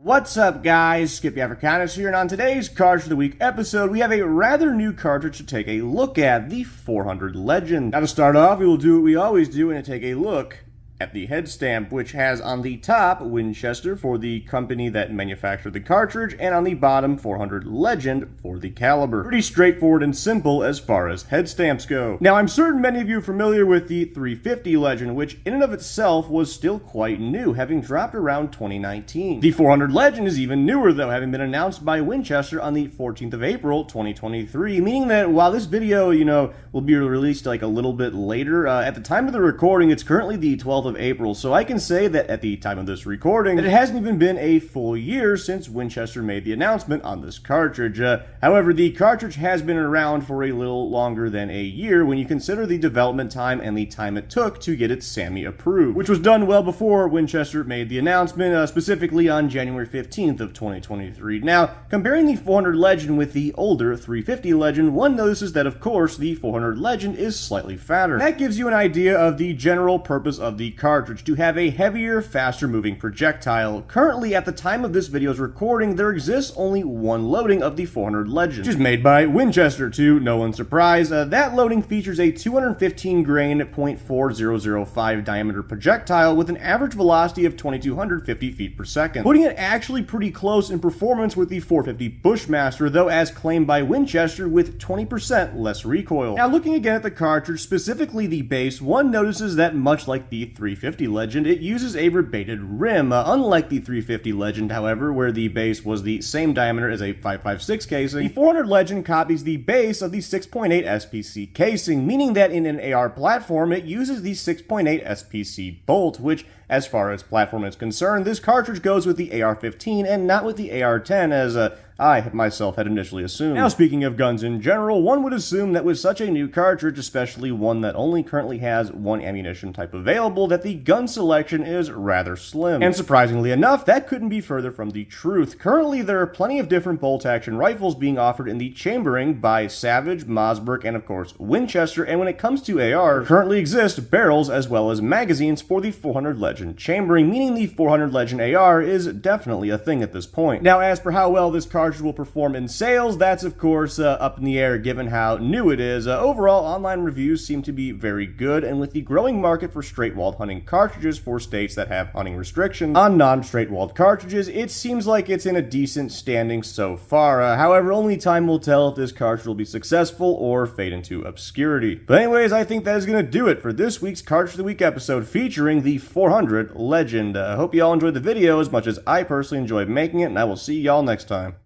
What's up, guys? Skippy Africanus here, and on today's Cartridge of the Week episode, we have a rather new cartridge to take a look at, the 400 Legend. Now, to start off, we will do what we always do and take a look at the head stamp, which has on the top Winchester for the company that manufactured the cartridge, and on the bottom 400 Legend for the caliber. Pretty straightforward and simple as far as head stamps go. Now, I'm certain many of you are familiar with the 350 Legend, which in and of itself was still quite new, having dropped around 2019. The 400 Legend is even newer, though, having been announced by Winchester on the 14th of April, 2023, meaning that while this video, will be released like a little bit later, at the time of the recording, it's currently the 12th of April, so I can say that at the time of this recording, that it hasn't even been a full year since Winchester made the announcement on this cartridge. However, the cartridge has been around for a little longer than a year when you consider the development time and the time it took to get it SAMI approved, which was done well before Winchester made the announcement, specifically on January 15th of 2023. Now, comparing the 400 Legend with the older 350 Legend, one notices that, of course, the 400 Legend is slightly fatter. That gives you an idea of the general purpose of the cartridge, to have a heavier, faster moving projectile. Currently, at the time of this video's recording, there exists only one loading of the 400 Legend, which is made by Winchester, to no one's surprise. That loading features a 215 grain .4005 diameter projectile with an average velocity of 2250 feet per second, putting it actually pretty close in performance with the 450 Bushmaster, though as claimed by Winchester with 20% less recoil. Now, looking again at the cartridge, specifically the base, one notices that much like the 350 Legend, it uses a rebated rim. Unlike the 350 Legend, however, where the base was the same diameter as a 5.56 casing, the 400 Legend copies the base of the 6.8 SPC casing, meaning that in an AR platform, it uses the 6.8 SPC bolt, which, as far as platform is concerned, this cartridge goes with the AR-15 and not with the AR-10, as I myself had initially assumed. Now, speaking of guns in general, one would assume that with such a new cartridge, especially one that only currently has one ammunition type available, that the gun selection is rather slim. And surprisingly enough, that couldn't be further from the truth. Currently, there are plenty of different bolt-action rifles being offered in the chambering by Savage, Mossberg, and of course Winchester, and when it comes to AR, there currently exist barrels as well as magazines for the 400 Legend chambering, meaning the 400 Legend AR is definitely a thing at this point. Now, as for how well this cartridge will perform in sales, that's of course up in the air given how new it is. Overall, online reviews seem to be very good, and with the growing market for straight-walled hunting cartridges for states that have hunting restrictions on non-straight-walled cartridges, it seems like it's in a decent standing so far. However, only time will tell if this cartridge will be successful or fade into obscurity. But anyways, I think that is going to do it for this week's Cartridge of the Week episode featuring the 400 Legend. I hope you all enjoyed the video as much as I personally enjoyed making it, and I will see y'all next time.